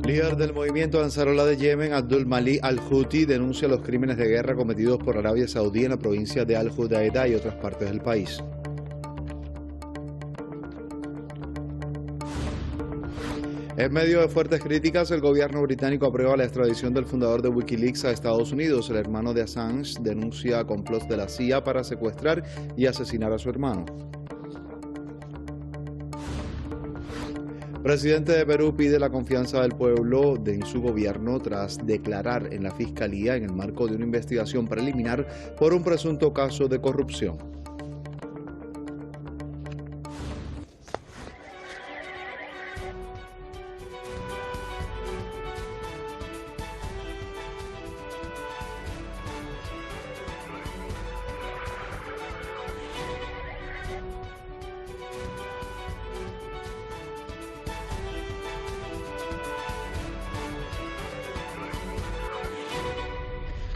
Líder del movimiento Ansarullah de Yemen, Abdul Malik al-Houthi, denuncia los crímenes de guerra cometidos por Arabia Saudí en la provincia de Al-Hudaydah y otras partes del país. En medio de fuertes críticas, el gobierno británico aprueba la extradición del fundador de Wikileaks a Estados Unidos. El hermano de Assange denuncia complots de la CIA para secuestrar y asesinar a su hermano. Presidente de Perú pide la confianza del pueblo en su gobierno tras declarar en la Fiscalía en el marco de una investigación preliminar por un presunto caso de corrupción.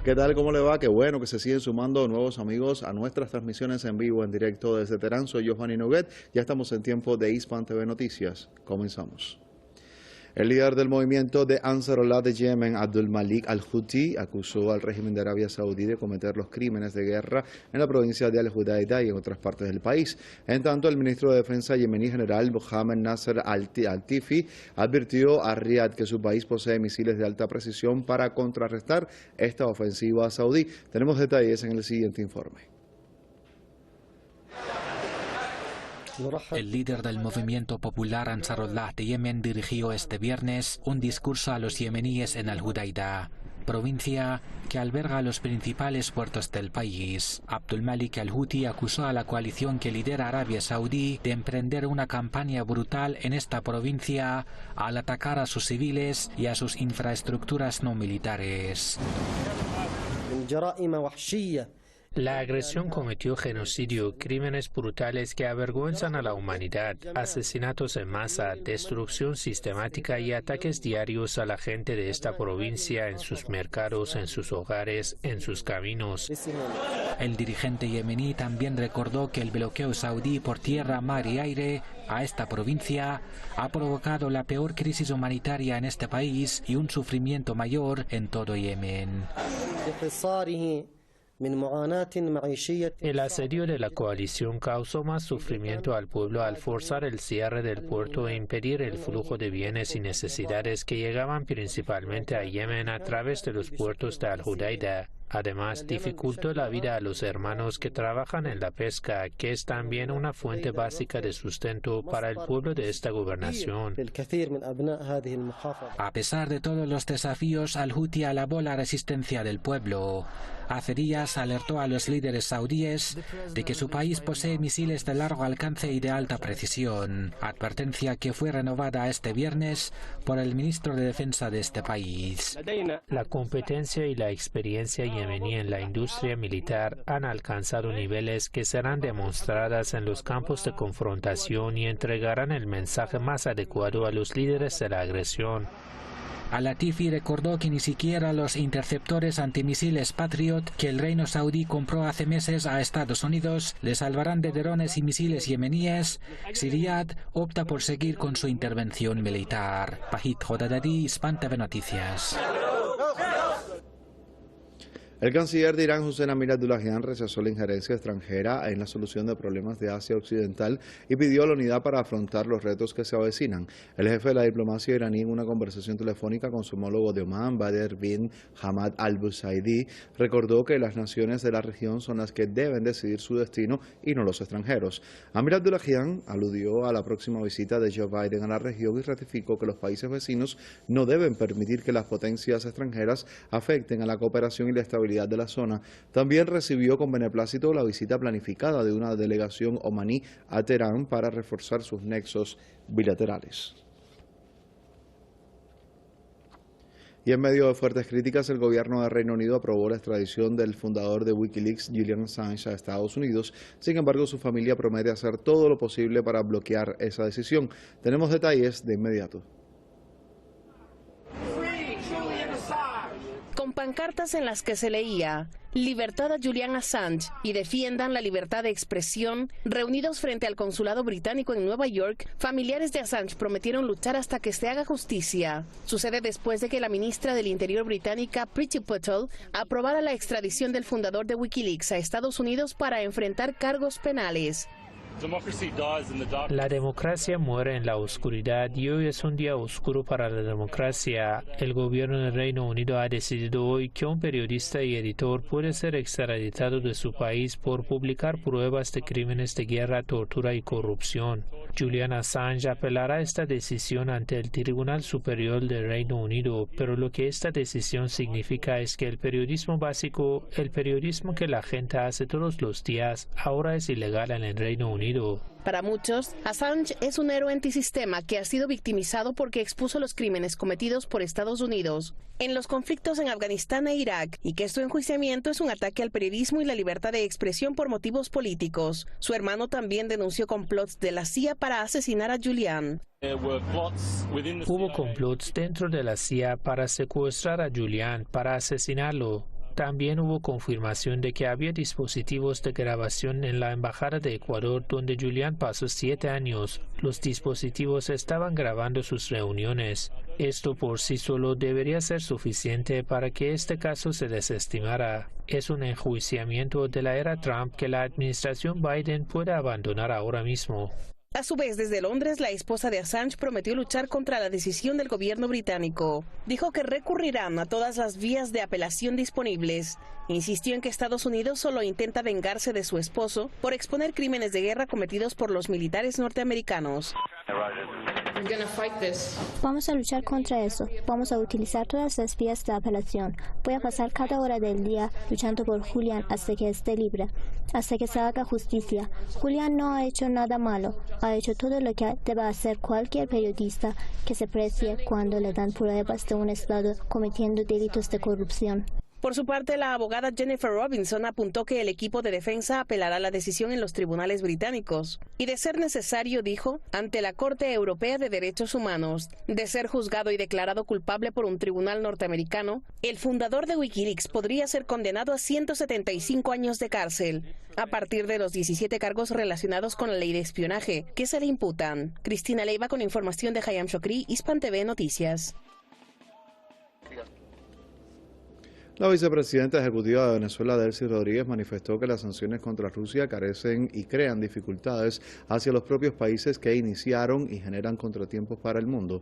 ¿Qué tal? ¿Cómo le va? Qué bueno que se siguen sumando nuevos amigos a nuestras transmisiones en vivo, en directo desde Teherán. Soy Johanny Noguet. Ya estamos en tiempo de Hispan TV Noticias. Comenzamos. El líder del movimiento de Ansarullah de Yemen, Abdul Malik al-Houthi, acusó al régimen de Arabia Saudí de cometer los crímenes de guerra en la provincia de Al-Hudaydah y en otras partes del país. En tanto, el ministro de Defensa yemení general Mohammed Nasser al-Tifi advirtió a Riad que su país posee misiles de alta precisión para contrarrestar esta ofensiva saudí. Tenemos detalles en el siguiente informe. El líder del movimiento popular Ansarullah de Yemen dirigió este viernes un discurso a los yemeníes en Al-Hudaydah, provincia que alberga los principales puertos del país. Abdul Malik al-Houthi acusó a la coalición que lidera Arabia Saudí de emprender una campaña brutal en esta provincia al atacar a sus civiles y a sus infraestructuras no militares. La agresión cometió genocidio, crímenes brutales que avergüenzan a la humanidad, asesinatos en masa, destrucción sistemática y ataques diarios a la gente de esta provincia en sus mercados, en sus hogares, en sus caminos. El dirigente yemení también recordó que el bloqueo saudí por tierra, mar y aire a esta provincia ha provocado la peor crisis humanitaria en este país y un sufrimiento mayor en todo Yemen. El asedio de la coalición causó más sufrimiento al pueblo al forzar el cierre del puerto e impedir el flujo de bienes y necesidades que llegaban principalmente a Yemen a través de los puertos de Al-Hudaydah. Además, dificultó la vida a los hermanos que trabajan en la pesca, que es también una fuente básica de sustento para el pueblo de esta gobernación. A pesar de todos los desafíos, al-Houthi alabó la resistencia del pueblo. Hace días alertó a los líderes saudíes de que su país posee misiles de largo alcance y de alta precisión, advertencia que fue renovada este viernes por el ministro de Defensa de este país. La competencia y la experiencia yemení en la industria militar han alcanzado niveles que serán demostradas en los campos de confrontación y entregarán el mensaje más adecuado a los líderes de la agresión. Al-Tifi recordó que ni siquiera los interceptores antimisiles Patriot que el reino saudí compró hace meses a Estados Unidos le salvarán de drones y misiles yemeníes si Riad opta por seguir con su intervención militar. Pahit Hodadadi, Hispan TV Noticias. El canciller de Irán, Hossein Amir-Abdollahian, rechazó la injerencia extranjera en la solución de problemas de Asia Occidental y pidió la unidad para afrontar los retos que se avecinan. El jefe de la diplomacia iraní, en una conversación telefónica con su homólogo de Omán, Badr bin Hamad al-Busaidi, recordó que las naciones de la región son las que deben decidir su destino y no los extranjeros. Amir-Abdollahian aludió a la próxima visita de Joe Biden a la región y ratificó que los países vecinos no deben permitir que las potencias extranjeras afecten a la cooperación y la estabilidad de la zona. También recibió con beneplácito la visita planificada de una delegación omaní a Teherán para reforzar sus nexos bilaterales. Y en medio de fuertes críticas, el gobierno de Reino Unido aprobó la extradición del fundador de Wikileaks, Julian Assange, a Estados Unidos. Sin embargo, su familia promete hacer todo lo posible para bloquear esa decisión. Tenemos detalles de inmediato. pancartas en las que se leía «Libertad a Julian Assange» y «Defiendan la libertad de expresión», reunidos frente al consulado británico en Nueva York, familiares de Assange prometieron luchar hasta que se haga justicia. Sucede después de que la ministra del Interior británica, Priti Patel, aprobara la extradición del fundador de Wikileaks a Estados Unidos para enfrentar cargos penales. La democracia muere en la oscuridad y hoy es un día oscuro para la democracia. El gobierno del Reino Unido ha decidido hoy que un periodista y editor puede ser extraditado de su país por publicar pruebas de crímenes de guerra, tortura y corrupción. Julian Assange apelará esta decisión ante el Tribunal Superior del Reino Unido, pero lo que esta decisión significa es que el periodismo básico, el periodismo que la gente hace todos los días, ahora es ilegal en el Reino Unido. Para muchos, Assange es un héroe antisistema que ha sido victimizado porque expuso los crímenes cometidos por Estados Unidos en los conflictos en Afganistán e Irak, y que su enjuiciamiento es un ataque al periodismo y la libertad de expresión por motivos políticos. Su hermano también denunció complots de la CIA para asesinar a Julian. Hubo complots dentro de la CIA para secuestrar a Julian, para asesinarlo. También hubo confirmación de que había dispositivos de grabación en la Embajada de Ecuador, donde Julian pasó 7 años. Los dispositivos estaban grabando sus reuniones. Esto por sí solo debería ser suficiente para que este caso se desestimara. Es un enjuiciamiento de la era Trump que la administración Biden puede abandonar ahora mismo. A su vez, desde Londres, la esposa de Assange prometió luchar contra la decisión del gobierno británico. Dijo que recurrirán a todas las vías de apelación disponibles. Insistió en que Estados Unidos solo intenta vengarse de su esposo por exponer crímenes de guerra cometidos por los militares norteamericanos. Vamos a luchar contra eso. Vamos a utilizar todas las vías de apelación. Voy a pasar cada hora del día luchando por Julian hasta que esté libre, hasta que se haga justicia. Julian no ha hecho nada malo. Ha hecho todo lo que debe hacer cualquier periodista que se precie cuando le dan pruebas de un Estado cometiendo delitos de corrupción. Por su parte, la abogada Jennifer Robinson apuntó que el equipo de defensa apelará la decisión en los tribunales británicos y, de ser necesario, dijo, ante la Corte Europea de Derechos Humanos. De ser juzgado y declarado culpable por un tribunal norteamericano, el fundador de Wikileaks podría ser condenado a 175 años de cárcel, a partir de los 17 cargos relacionados con la ley de espionaje que se le imputan. Cristina Leiva con información de Hayam Chokri, Hispan TV Noticias. La vicepresidenta ejecutiva de Venezuela, Delcy Rodríguez, manifestó que las sanciones contra Rusia carecen y crean dificultades hacia los propios países que iniciaron y generan contratiempos para el mundo.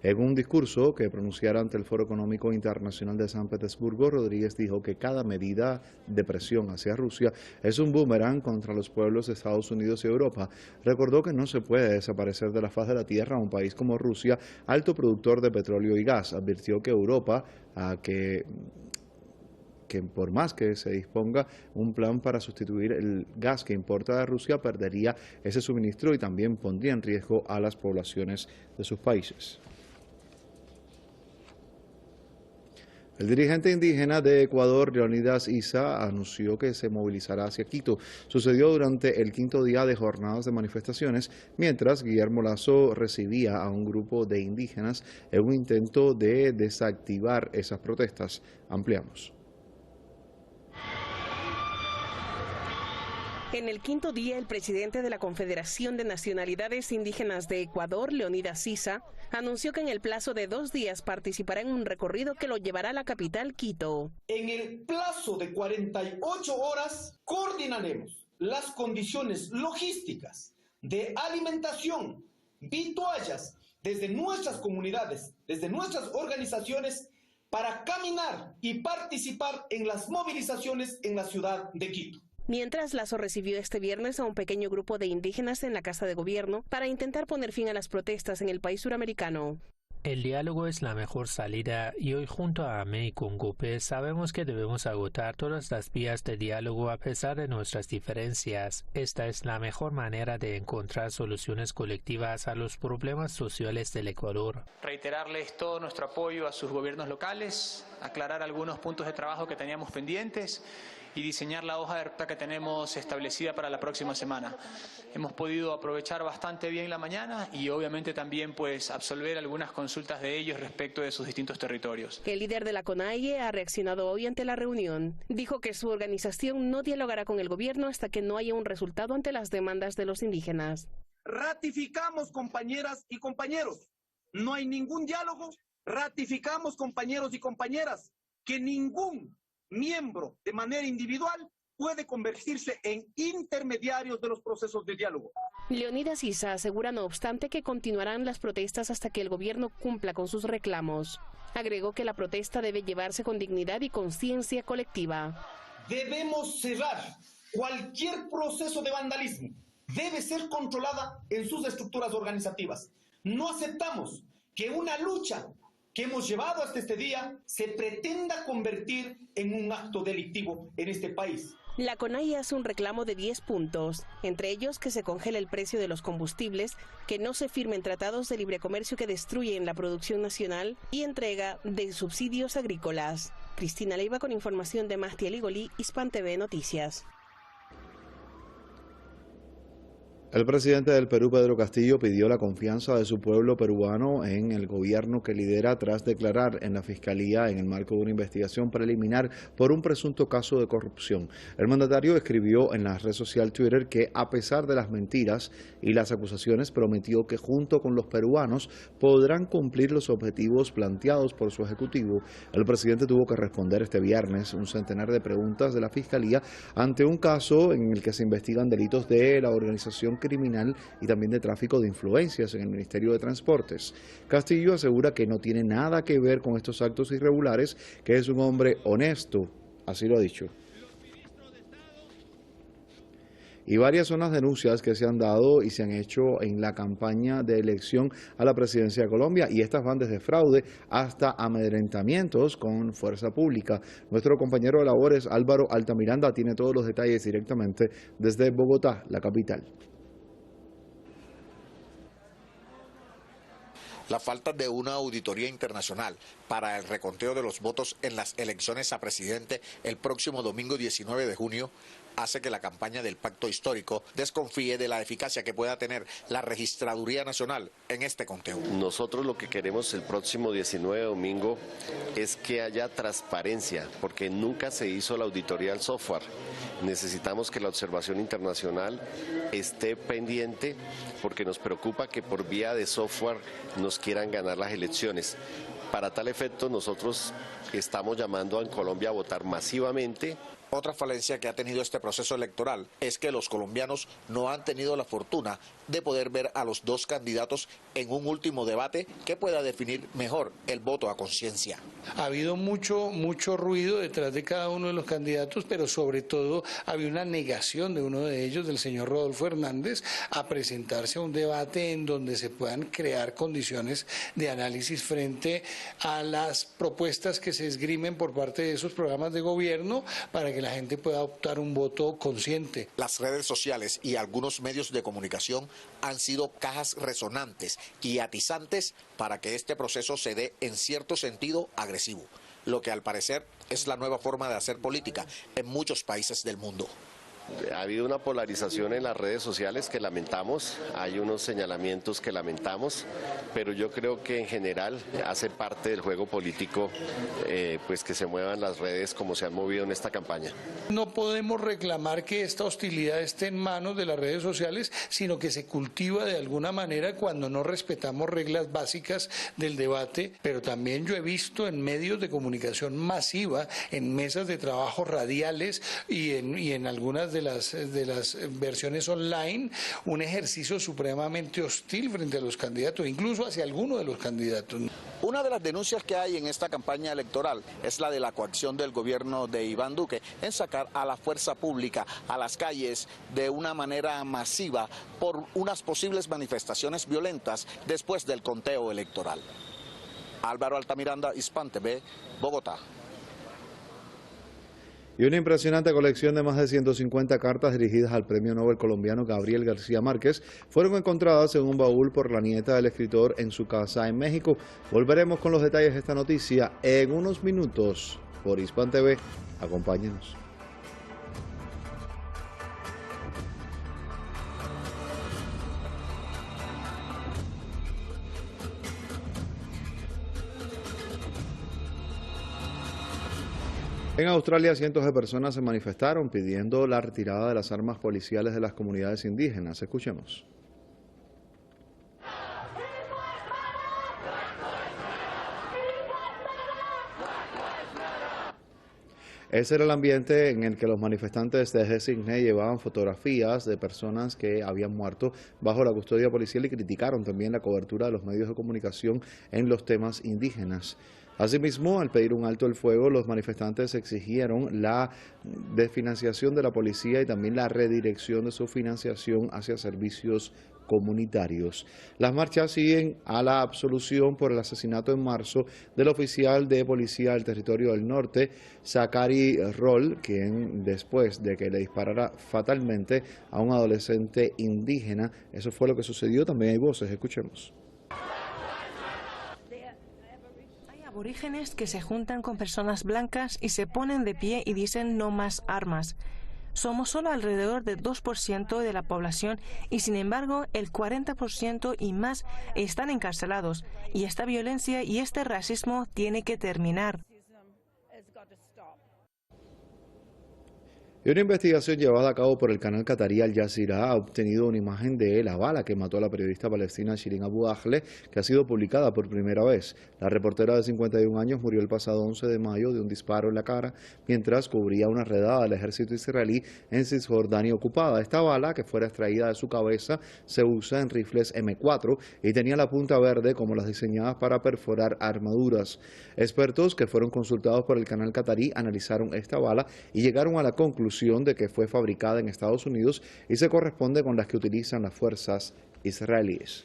En un discurso que pronunciara ante el Foro Económico Internacional de San Petersburgo, Rodríguez dijo que cada medida de presión hacia Rusia es un boomerang contra los pueblos de Estados Unidos y Europa. Recordó que no se puede desaparecer de la faz de la tierra a un país como Rusia, alto productor de petróleo y gas. Advirtió que Europa, que por más que se disponga un plan para sustituir el gas que importa de Rusia, perdería ese suministro y también pondría en riesgo a las poblaciones de sus países. El dirigente indígena de Ecuador, Leonidas Issa, anunció que se movilizará hacia Quito. Sucedió durante el 5º día de jornadas de manifestaciones, mientras Guillermo Lasso recibía a un grupo de indígenas en un intento de desactivar esas protestas. Ampliamos. En el 5º día, el presidente de la Confederación de Nacionalidades Indígenas de Ecuador, Leonidas Issa, anunció que en el plazo de 2 días participará en un recorrido que lo llevará a la capital, Quito. En el plazo de 48 horas coordinaremos las condiciones logísticas de alimentación y toallas desde nuestras comunidades, desde nuestras organizaciones, para caminar y participar en las movilizaciones en la ciudad de Quito. Mientras, Lasso recibió este viernes a un pequeño grupo de indígenas en la Casa de Gobierno para intentar poner fin a las protestas en el país suramericano. El diálogo es la mejor salida y hoy junto a AME y Congope sabemos que debemos agotar todas las vías de diálogo a pesar de nuestras diferencias. Esta es la mejor manera de encontrar soluciones colectivas a los problemas sociales del Ecuador. Reiterarles todo nuestro apoyo a sus gobiernos locales, aclarar algunos puntos de trabajo que teníamos pendientes y diseñar la hoja de ruta que tenemos establecida para la próxima semana. Hemos podido aprovechar bastante bien la mañana y obviamente también pues absolver algunas consultas de ellos respecto de sus distintos territorios. El líder de la CONAIE ha reaccionado hoy ante la reunión. Dijo que su organización no dialogará con el gobierno hasta que no haya un resultado ante las demandas de los indígenas. Ratificamos, compañeras y compañeros, no hay ningún diálogo. Ratificamos, compañeros y compañeras, que ningún miembro de manera individual puede convertirse en intermediarios de los procesos de diálogo. Leonidas Issa asegura, no obstante, que continuarán las protestas hasta que el gobierno cumpla con sus reclamos. Agregó que la protesta debe llevarse con dignidad y conciencia colectiva. Debemos cerrar cualquier proceso de vandalismo. Debe ser controlada en sus estructuras organizativas. No aceptamos que una lucha que hemos llevado hasta este día se pretenda convertir en un acto delictivo en este país. La CONAIE hace un reclamo de 10 puntos, entre ellos que se congele el precio de los combustibles, que no se firmen tratados de libre comercio que destruyen la producción nacional y entrega de subsidios agrícolas. Cristina Leiva con información de Mastiel Igolí, Hispan TV Noticias. El presidente del Perú, Pedro Castillo, pidió la confianza de su pueblo peruano en el gobierno que lidera tras declarar en la Fiscalía en el marco de una investigación preliminar por un presunto caso de corrupción. El mandatario escribió en la red social Twitter que, a pesar de las mentiras y las acusaciones, prometió que junto con los peruanos podrán cumplir los objetivos planteados por su ejecutivo. El presidente tuvo que responder este viernes un centenar de preguntas de la Fiscalía ante un caso en el que se investigan delitos de la organización criminal y también de tráfico de influencias en el Ministerio de Transportes. Castillo asegura que no tiene nada que ver con estos actos irregulares, que es un hombre honesto, así lo ha dicho. Y varias son las denuncias que se han dado y se han hecho en la campaña de elección a la presidencia de Colombia, y estas van desde fraude hasta amedrentamientos con fuerza pública. Nuestro compañero de labores, Álvaro Altamiranda, tiene todos los detalles directamente desde Bogotá, la capital. La falta de una auditoría internacional para el reconteo de los votos en las elecciones a presidente el próximo domingo 19 de junio hace que la campaña del Pacto Histórico desconfíe de la eficacia que pueda tener la Registraduría Nacional en este conteo. Nosotros lo que queremos el próximo 19 de domingo es que haya transparencia, porque nunca se hizo la auditoría del software. Necesitamos que la observación internacional esté pendiente, porque nos preocupa que por vía de software nos quieran ganar las elecciones. Para tal efecto, nosotros estamos llamando a Colombia a votar masivamente. Otra falencia que ha tenido este proceso electoral es que los colombianos no han tenido la fortuna de poder ver a los dos candidatos en un último debate que pueda definir mejor el voto a conciencia. Ha habido mucho ruido detrás de cada uno de los candidatos, pero sobre todo había una negación de uno de ellos, del señor Rodolfo Hernández, a presentarse a un debate en donde se puedan crear condiciones de análisis frente a las propuestas que se esgrimen por parte de esos programas de gobierno para que la gente pueda optar un voto consciente. Las redes sociales y algunos medios de comunicación han sido cajas resonantes y atizantes para que este proceso se dé en cierto sentido agresivo, lo que al parecer es la nueva forma de hacer política en muchos países del mundo. Ha habido una polarización en las redes sociales que lamentamos, hay unos señalamientos que lamentamos, pero yo creo que en general hace parte del juego político pues que se muevan las redes como se han movido en esta campaña. No podemos reclamar que esta hostilidad esté en manos de las redes sociales, sino que se cultiva de alguna manera cuando no respetamos reglas básicas del debate, pero también yo he visto en medios de comunicación masiva, en mesas de trabajo radiales y en algunas de las versiones online, un ejercicio supremamente hostil frente a los candidatos, incluso hacia alguno de los candidatos. Una de las denuncias que hay en esta campaña electoral es la de la coacción del gobierno de Iván Duque en sacar a la fuerza pública a las calles de una manera masiva por unas posibles manifestaciones violentas después del conteo electoral. Álvaro Altamiranda, Hispan TV, Bogotá. Y una impresionante colección de más de 150 cartas dirigidas al premio Nobel colombiano Gabriel García Márquez fueron encontradas en un baúl por la nieta del escritor en su casa en México. Volveremos con los detalles de esta noticia en unos minutos por Hispan TV. Acompáñenos. En Australia, cientos de personas se manifestaron pidiendo la retirada de las armas policiales de las comunidades indígenas. Escuchemos. Ese era el ambiente en el que los manifestantes desde Sydney llevaban fotografías de personas que habían muerto bajo la custodia policial y criticaron también la cobertura de los medios de comunicación en los temas indígenas. Asimismo, al pedir un alto el fuego, los manifestantes exigieron la desfinanciación de la policía y también la redirección de su financiación hacia servicios comunitarios. Las marchas siguen a la absolución por el asesinato en marzo del oficial de policía del territorio del norte, Zachary Roll, quien después de que le disparara fatalmente a un adolescente indígena, eso fue lo que sucedió. También hay voces, escuchemos. Aborígenes que se juntan con personas blancas y se ponen de pie y dicen no más armas. Somos solo alrededor del 2% de la población y sin embargo el 40% y más están encarcelados y esta violencia y este racismo tiene que terminar. Y una investigación llevada a cabo por el canal qatarí Al Jazeera ha obtenido una imagen de la bala que mató a la periodista palestina Shireen Abu Akleh, que ha sido publicada por primera vez. La reportera de 51 años murió el pasado 11 de mayo de un disparo en la cara mientras cubría una redada del ejército israelí en Cisjordania ocupada. Esta bala, que fuera extraída de su cabeza, se usa en rifles M4 y tenía la punta verde como las diseñadas para perforar armaduras. Expertos que fueron consultados por el canal qatarí analizaron esta bala y llegaron a la conclusión de que fue fabricada en Estados Unidos y se corresponde con las que utilizan las fuerzas israelíes.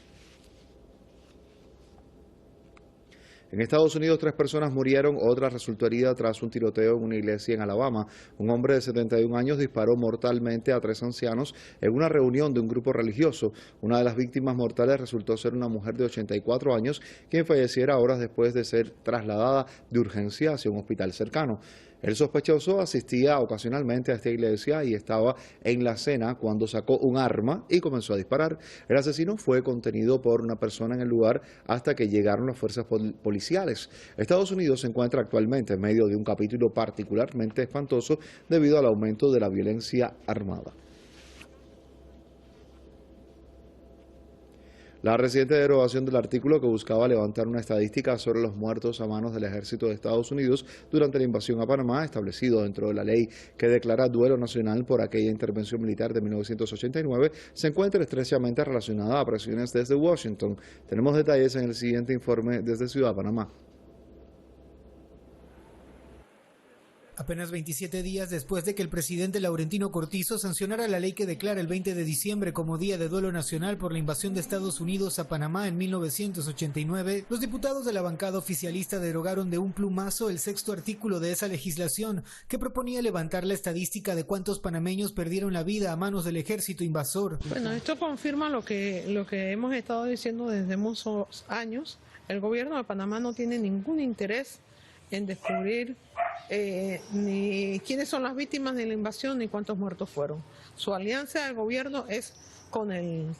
En Estados Unidos, 3 personas murieron, otra resultó herida tras un tiroteo en una iglesia en Alabama. Un hombre de 71 años disparó mortalmente a 3 ancianos en una reunión de un grupo religioso. Una de las víctimas mortales resultó ser una mujer de 84 años, quien falleciera horas después de ser trasladada de urgencia hacia un hospital cercano. El sospechoso asistía ocasionalmente a esta iglesia y estaba en la cena cuando sacó un arma y comenzó a disparar. El asesino fue contenido por una persona en el lugar hasta que llegaron las fuerzas policiales. Estados Unidos se encuentra actualmente en medio de un capítulo particularmente espantoso debido al aumento de la violencia armada. La reciente derogación del artículo que buscaba levantar una estadística sobre los muertos a manos del ejército de Estados Unidos durante la invasión a Panamá, establecido dentro de la ley que declara duelo nacional por aquella intervención militar de 1989, se encuentra estrechamente relacionada a presiones desde Washington. Tenemos detalles en el siguiente informe desde Ciudad Panamá. Apenas 27 días después de que el presidente Laurentino Cortizo sancionara la ley que declara el 20 de diciembre como Día de Duelo Nacional por la invasión de Estados Unidos a Panamá en 1989, los diputados de la bancada oficialista derogaron de un plumazo el 6º artículo de esa legislación que proponía levantar la estadística de cuántos panameños perdieron la vida a manos del ejército invasor. Bueno, esto confirma lo que hemos estado diciendo desde muchos años. El gobierno de Panamá no tiene ningún interés en descubrir ni quiénes son las víctimas de la invasión ni cuántos muertos fueron. Su alianza de gobierno es con el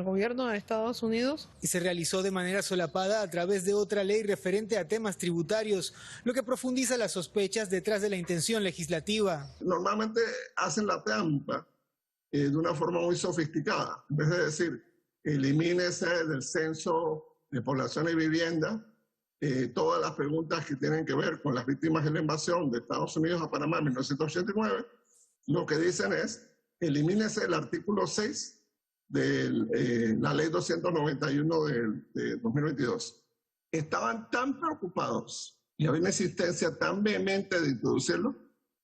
gobierno de Estados Unidos. Y se realizó de manera solapada a través de otra ley referente a temas tributarios, lo que profundiza las sospechas detrás de la intención legislativa. Normalmente hacen la trampa de una forma muy sofisticada. En vez de decir, elimínese del censo de población y vivienda todas las preguntas que tienen que ver con las víctimas de la invasión de Estados Unidos a Panamá en 1989, lo que dicen es, elimínese el artículo 6 de la ley 291 de 2022. Estaban tan preocupados y había una insistencia tan vehemente de introducirlo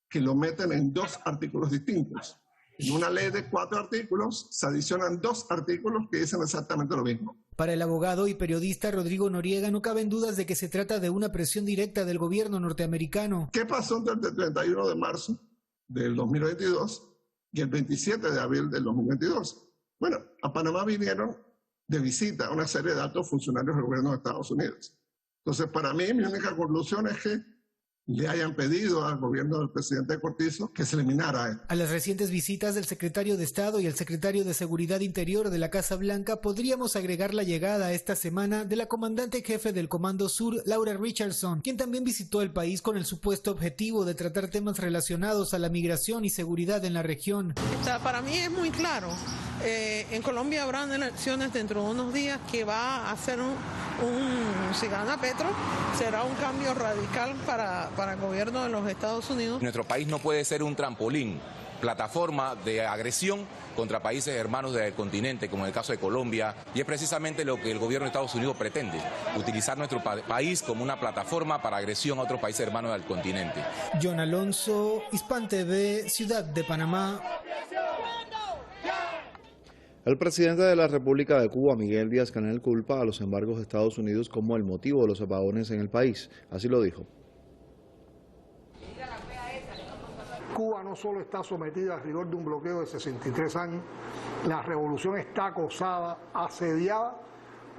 que lo meten en 2 artículos distintos. En una ley de 4 artículos se adicionan 2 artículos que dicen exactamente lo mismo. Para el abogado y periodista Rodrigo Noriega no caben dudas de que se trata de una presión directa del gobierno norteamericano. ¿Qué pasó entre el 31 de marzo del 2022 y el 27 de abril del 2022? Bueno, a Panamá vinieron de visita una serie de altos funcionarios del gobierno de Estados Unidos. Entonces, para mí, mi única conclusión es que le hayan pedido al gobierno del presidente Cortizo que se eliminara esto. A las recientes visitas del secretario de Estado y el secretario de Seguridad Interior de la Casa Blanca podríamos agregar la llegada esta semana de la comandante jefe del Comando Sur, Laura Richardson, quien también visitó el país con el supuesto objetivo de tratar temas relacionados a la migración y seguridad en la región. Para mí es muy claro. En Colombia habrán elecciones dentro de unos días que va a ser si gana Petro, será un cambio radical para el gobierno de los Estados Unidos. Nuestro país no puede ser un trampolín, plataforma de agresión contra países hermanos del continente, como en el caso de Colombia, y es precisamente lo que el gobierno de Estados Unidos pretende, utilizar nuestro país como una plataforma para agresión a otros países hermanos del continente. John Alonso, Hispan TV, Ciudad de Panamá. El presidente de la República de Cuba, Miguel Díaz-Canel, culpa a los embargos de Estados Unidos como el motivo de los apagones en el país. Así lo dijo. Cuba no solo está sometida al rigor de un bloqueo de 63 años, la revolución está acosada, asediada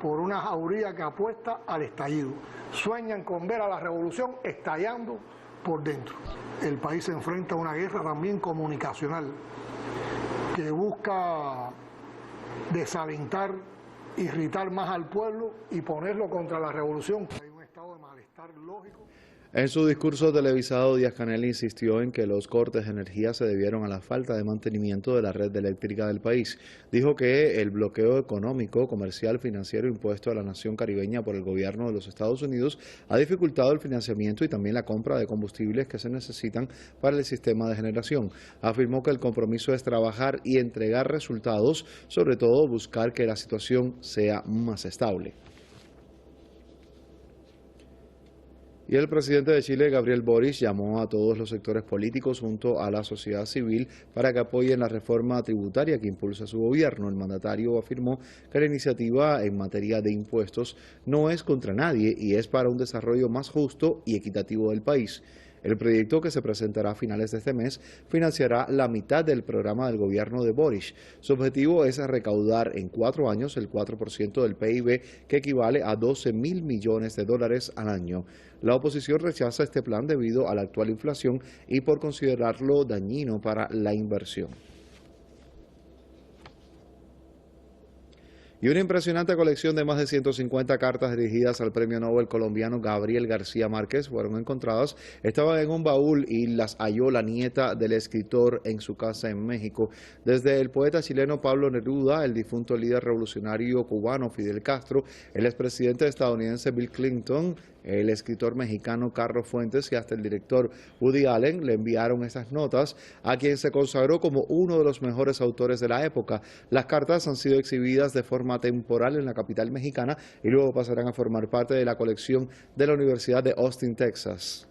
por una jauría que apuesta al estallido. Sueñan con ver a la revolución estallando por dentro. El país se enfrenta a una guerra también comunicacional que busca desalentar, irritar más al pueblo y ponerlo contra la revolución. Hay un estado de malestar lógico. En su discurso televisado, Díaz-Canel insistió en que los cortes de energía se debieron a la falta de mantenimiento de la red eléctrica del país. Dijo que el bloqueo económico, comercial, financiero impuesto a la nación caribeña por el gobierno de los Estados Unidos ha dificultado el financiamiento y también la compra de combustibles que se necesitan para el sistema de generación. Afirmó que el compromiso es trabajar y entregar resultados, sobre todo buscar que la situación sea más estable. Y el presidente de Chile, Gabriel Boric, llamó a todos los sectores políticos junto a la sociedad civil para que apoyen la reforma tributaria que impulsa su gobierno. El mandatario afirmó que la iniciativa en materia de impuestos no es contra nadie y es para un desarrollo más justo y equitativo del país. El proyecto, que se presentará a finales de este mes, financiará la mitad del programa del gobierno de Boric. Su objetivo es recaudar en 4 años el 4% del PIB, que equivale a 12.000 millones de dólares al año. La oposición rechaza este plan debido a la actual inflación y por considerarlo dañino para la inversión. Y una impresionante colección de más de 150 cartas dirigidas al premio Nobel colombiano Gabriel García Márquez fueron encontradas. Estaban en un baúl y las halló la nieta del escritor en su casa en México. Desde el poeta chileno Pablo Neruda, el difunto líder revolucionario cubano Fidel Castro, el expresidente estadounidense Bill Clinton, el escritor mexicano Carlos Fuentes y hasta el director Woody Allen le enviaron estas notas, a quien se consagró como uno de los mejores autores de la época. Las cartas han sido exhibidas de forma temporal en la capital mexicana y luego pasarán a formar parte de la colección de la Universidad de Austin, Texas.